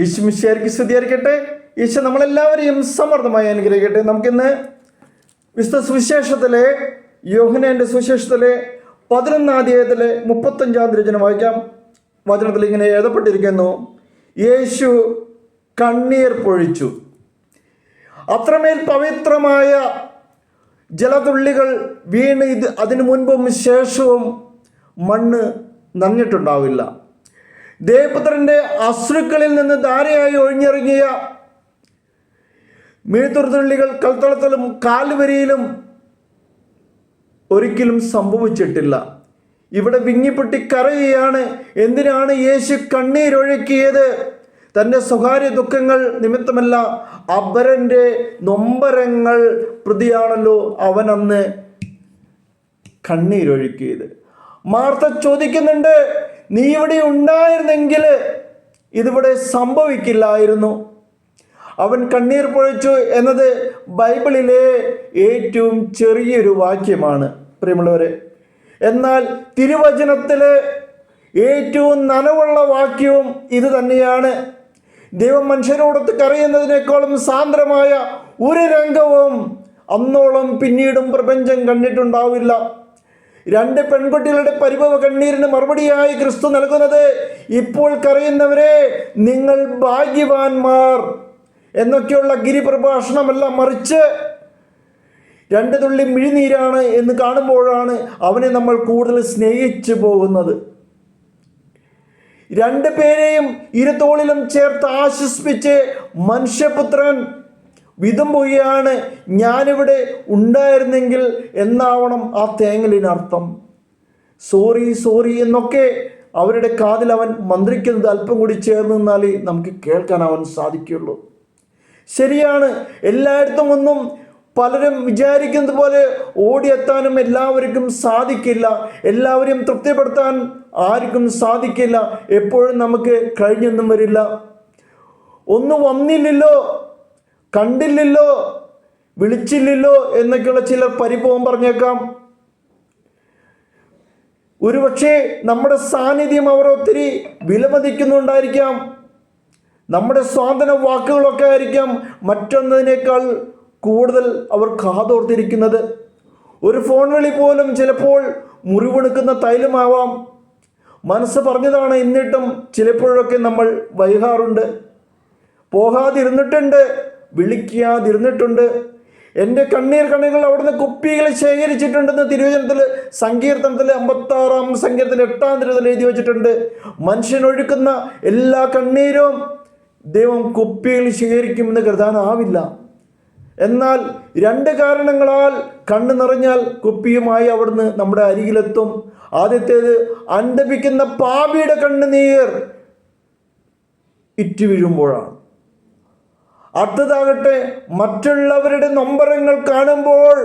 ഈശോമിശിഹായ്ക്ക് സ്തുതിയായിരിക്കട്ടെ. ഈശോ നമ്മളെല്ലാവരെയും സമൃദ്ധമായി അനുഗ്രഹിക്കട്ടെ. നമുക്കിന്ന് വിശുദ്ധ സുവിശേഷത്തിലെ യോഹന്നാന്റെ സുവിശേഷത്തിലെ 11-ാം അധ്യായത്തിലെ 35-ാം തിരുവചനം വായിക്കാം. വചനത്തിൽ ഇങ്ങനെ എഴുതപ്പെട്ടിരിക്കുന്നു: യേശു കണ്ണീർ പൊഴിച്ചു. അത്രമേൽ പവിത്രമായ ജലതുള്ളികൾ വീണ് അതിനു മുൻപും ശേഷവും മണ്ണ് നനഞ്ഞിട്ടുണ്ടാവില്ല. ദേവപുത്രൻ്റെ അശ്രുക്കളിൽ നിന്ന് ധാരയായി ഒഴിഞ്ഞിറങ്ങിയ മെഴുതുള്ളികൾ കൽത്തളത്തിലും കാൽവരിയിലും ഒരിക്കലും സംഭവിച്ചിട്ടില്ല. ഇവിടെ വിങ്ങിപ്പൊട്ടി കരയുകയാണ്. എന്തിനാണ് യേശു കണ്ണീരൊഴുക്കിയത്? തൻ്റെ സ്വകാര്യ ദുഃഖങ്ങൾ നിമിത്തമല്ല, അപരൻ്റെ നൊമ്പരങ്ങൾ പ്രതിയാണല്ലോ അവൻ അന്ന് കണ്ണീരൊഴുക്കിയത്. മാർത്ത ചോദിക്കുന്നുണ്ട്, നീ ഇവിടെ ഉണ്ടായിരുന്നെങ്കിൽ ഇതിവിടെ സംഭവിക്കില്ലായിരുന്നു. അവൻ കണ്ണീർ പൊഴിച്ചു എന്നത് ബൈബിളിലെ ഏറ്റവും ചെറിയൊരു വാക്യമാണ് പ്രിയമുള്ളവരെ. എന്നാൽ തിരുവചനത്തിലെ ഏറ്റവും നനവുള്ള വാക്യവും ഇത് തന്നെയാണ്. ദൈവം മനുഷ്യരോടൊത്ത് കരയുന്നതിനേക്കാളും സാന്ദ്രമായ ഒരു രംഗവും അന്നോളം പിന്നീടും പ്രപഞ്ചം കണ്ടിട്ടുണ്ടാവില്ല. 2 പെൺകുട്ടികളുടെ പരിഭവ കണ്ണീരിന് മറുപടിയായി ക്രിസ്തു നൽകുന്നത്, ഇപ്പോൾ കരയുന്നവരെ നിങ്ങൾ ഭാഗ്യവാന്മാർ എന്നൊക്കെയുള്ള ഗിരിപ്രഭാഷണമല്ല, മറിച്ച് 2 തുള്ളി മിഴിനീരാണ് എന്ന് കാണുമ്പോഴാണ് അവനെ നമ്മൾ കൂടുതൽ സ്നേഹിച്ചു പോകുന്നത്. 2 പേരെയും ഇരുതോളിലും ചേർത്ത് ആശ്വസിപ്പിച്ച് മനുഷ്യപുത്രൻ വിതുമ്പുകയാണ്. ഞാനിവിടെ ഉണ്ടായിരുന്നെങ്കിൽ എന്നാവണം ആ തേങ്ങലിനർത്ഥം. സോറി സോറി എന്നൊക്കെ അവരുടെ കാതിൽ അവൻ മന്ത്രിക്കുന്നത് അല്പം കൂടി ചേർന്ന് നിന്നാലേ നമുക്ക് കേൾക്കാൻ അവൻ സാധിക്കുള്ളൂ. ശരിയാണ്, എല്ലായിടത്തും ഒന്നും പലരും വിചാരിക്കുന്നത് പോലെ ഓടിയെത്താനും എല്ലാവർക്കും സാധിക്കില്ല. എല്ലാവരെയും തൃപ്തിപ്പെടുത്താൻ ആർക്കും സാധിക്കില്ല. എപ്പോഴും നമുക്ക് കഴിഞ്ഞൊന്നും വരില്ല. ഒന്നും വന്നില്ലല്ലോ, കണ്ടില്ലല്ലോ, വിളിച്ചില്ലല്ലോ എന്നൊക്കെയുള്ള ചിലർ പരിഭവം പറഞ്ഞേക്കാം. ഒരുപക്ഷെ നമ്മുടെ സാന്നിധ്യം അവർ ഒത്തിരി വിലമതിക്കുന്നുണ്ടായിരിക്കാം. നമ്മുടെ സ്വാതന്ത്ര്യ വാക്കുകളൊക്കെ ആയിരിക്കാം മറ്റൊന്നതിനേക്കാൾ കൂടുതൽ അവർ കാതോർത്തിരിക്കുന്നത്. ഒരു ഫോൺ വിളി പോലും ചിലപ്പോൾ മുറിവെടുക്കുന്ന തൈലമാവാം. മനസ്സ് പറഞ്ഞതാണ്, എന്നിട്ടും ചിലപ്പോഴൊക്കെ നമ്മൾ വൈകാറുണ്ട്, പോകാതിരുന്നിട്ടുണ്ട്, വിളിക്കാതിരുന്നിട്ടുണ്ട്. എൻ്റെ കണ്ണീർ കണികൾ അവിടുന്ന് കുപ്പികൾ ശേഖരിച്ചിട്ടുണ്ടെന്ന് തിരുവചനത്തിൽ സങ്കീർത്തനത്തിൽ 56-ാം സങ്കീർത്തനത്തിൽ 8-ാം തിരുവചനത്തിൽ എഴുതി വെച്ചിട്ടുണ്ട്. മനുഷ്യനൊഴുക്കുന്ന എല്ലാ കണ്ണീരും ദൈവം കുപ്പികൾ ശേഖരിക്കുമെന്ന് കരുതാനാവില്ല. എന്നാൽ 2 കാരണങ്ങളാൽ കണ്ണ് നിറഞ്ഞാൽ കുപ്പിയുമായി അവിടുന്ന് നമ്മുടെ അരികിലെത്തും. ആദ്യത്തേത്, അന്തപിക്കുന്ന പാപിയുടെ കണ്ണുനീർ ഇറ്റു വീഴുമ്പോഴാണ്. അടുത്തതാകട്ടെ, മറ്റുള്ളവരുടെ നൊമ്പരങ്ങൾ കാണുമ്പോൾ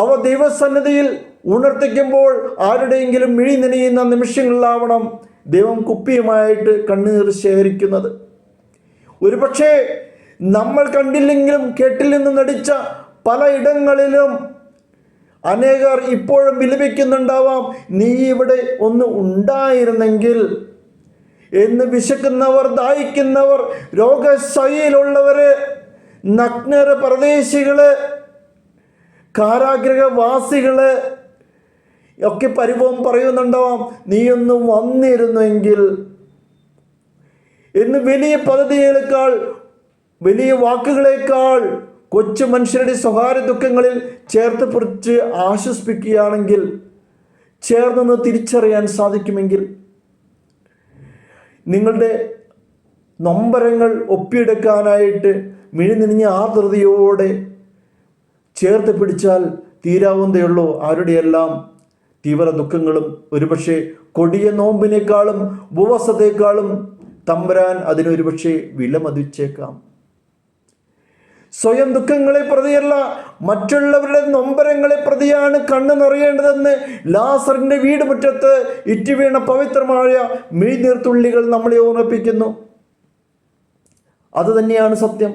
അവ ദൈവസന്നിധിയിൽ ഉണർത്തിക്കുമ്പോൾ ആരുടെയെങ്കിലും മിഴി നനയുന്ന നിമിഷങ്ങളിലാവണം ദൈവം കുപ്പിയുമായിട്ട് കണ്ണുനീർ ശേഖരിക്കുന്നത്. ഒരുപക്ഷെ നമ്മൾ കണ്ടില്ലെങ്കിലും കേട്ടില്ലെന്ന് നടിച്ച പലയിടങ്ങളിലും അനേകർ ഇപ്പോഴും വിലപിക്കുന്നുണ്ടാവാം, നീ ഇവിടെ ഒന്ന് ഉണ്ടായിരുന്നെങ്കിൽ എന്ന്. വിശക്കുന്നവർ, ദാഹിക്കുന്നവർ, രോഗശൈലിയിലുള്ളവര്, നഗ്നര്, പരദേശികള്, കാരാഗ്രഹവാസികള് ഒക്കെ പരിഭവം പറയുന്നുണ്ടാവാം, നീയൊന്നും വന്നിരുന്നെങ്കിൽ എന്ന്. വലിയ പദ്ധതിയേക്കാൾ, വലിയ വാക്കുകളേക്കാൾ കൊച്ചു മനുഷ്യരുടെ സ്വകാര്യ ദുഃഖങ്ങളിൽ ചേർത്ത് പിടിച്ച് ആശ്വസിപ്പിക്കുകയാണെങ്കിൽ, ചേർന്ന് തിരിച്ചറിയാൻ സാധിക്കുമെങ്കിൽ, നിങ്ങളുടെ നൊമ്പരങ്ങൾ ഒപ്പിയെടുക്കാനായിട്ട് മിഴിനിഞ്ഞ ആർദ്രതയോടെ ചേർത്ത് പിടിച്ചാൽ തീരാവുന്നതേയുള്ളൂ ആരുടെയെല്ലാം തീവ്ര ദുഃഖങ്ങളും. ഒരുപക്ഷെ കൊടിയ നോമ്പിനേക്കാളും ഉപവാസത്തെക്കാളും തമ്പുരാൻ അതിനൊരുപക്ഷെ വിലമതിച്ചേക്കാം. സ്വയം ദുഃഖങ്ങളെ പ്രതിയല്ല, മറ്റുള്ളവരുടെ നൊമ്പരങ്ങളെ പ്രതിയാണ് കണ്ണ് നിറയേണ്ടതെന്ന് ലാസറിന്റെ വീട് മുറ്റത്ത് ഇറ്റുവീണ പവിത്രമായ മിഴിനീർത്തുള്ളികൾ നമ്മളെ ഓർമ്മിപ്പിക്കുന്നു. അത് തന്നെയാണ് സത്യം.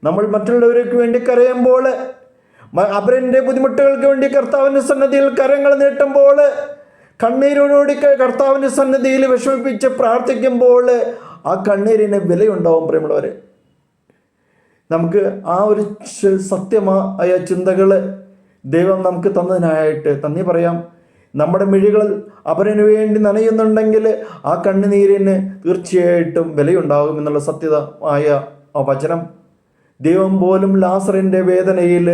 നമ്മൾ മറ്റുള്ളവർക്ക് വേണ്ടി കരയുമ്പോൾ, അവരുടെ ബുദ്ധിമുട്ടുകൾക്ക് വേണ്ടി കർത്താവിൻ്റെ സന്നദ്ധിയിൽ കരങ്ങൾ നീട്ടുമ്പോൾ, കണ്ണീരോടുകൂടി കർത്താവിൻ്റെ സന്നിധിയിൽ വിഷമിപ്പിച്ച് പ്രാർത്ഥിക്കുമ്പോൾ ആ കണ്ണീരിന് വിലയുണ്ടാവും. പ്രിയമുള്ളവരെ, നമുക്ക് ആ ഒരു സത്യമായ ചിന്തകൾ ദൈവം നമുക്ക് തന്നതിനായിട്ട് നന്ദി പറയാം. നമ്മുടെ മിഴികൾ അവന് വേണ്ടി നനയുന്നുണ്ടെങ്കിൽ ആ കണ്ണുനീരിന് തീർച്ചയായിട്ടും വിലയുണ്ടാകും എന്നുള്ള സത്യമായ ആ വചനം ദൈവം പോലും ലാസറിൻ്റെ വേദനയിൽ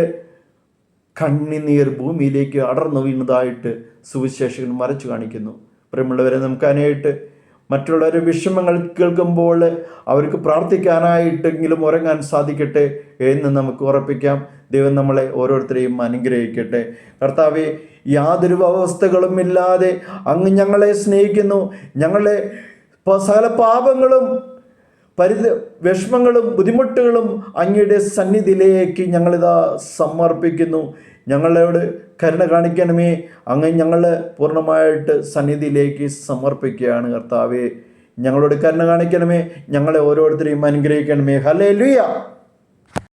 കണ്ണുനീർ ഭൂമിയിലേക്ക് അടർന്നു വീണതായിട്ട് സുവിശേഷകൻ വരച്ചു കാണിക്കുന്നു. പ്രിയമുള്ളവരെ, നമുക്കതിനായിട്ട് മറ്റുള്ളവരുടെ വിഷമങ്ങൾ കേൾക്കുമ്പോൾ അവർക്ക് പ്രാർത്ഥിക്കാനായിട്ടെങ്കിലും ഉറങ്ങാൻ സാധിക്കട്ടെ എന്ന് നമുക്ക് ഉറപ്പിക്കാം. ദൈവം നമ്മളെ ഓരോരുത്തരെയും അനുഗ്രഹിക്കട്ടെ. കർത്താവേ, യാതൊരു അവസ്ഥകളും ഇല്ലാതെ അങ്ങ് ഞങ്ങളെ സ്നേഹിക്കുന്നു. ഞങ്ങളെ സകല പാപങ്ങളും വിഷമങ്ങളും ബുദ്ധിമുട്ടുകളും അങ്ങയുടെ സന്നിധിയിലേക്ക് ഞങ്ങളിതാ സമർപ്പിക്കുന്നു. ഞങ്ങളോട് കരുണ കാണിക്കണമേ. അങ്ങ് ഞങ്ങൾ പൂർണ്ണമായിട്ട് സന്നിധിയിലേക്ക് സമർപ്പിക്കുകയാണ്. കർത്താവേ, ഞങ്ങളോട് കരുണ കാണിക്കണമേ. ഞങ്ങളെ ഓരോരുത്തരെയും അനുഗ്രഹിക്കണമേ. ഹല്ലേലൂയ.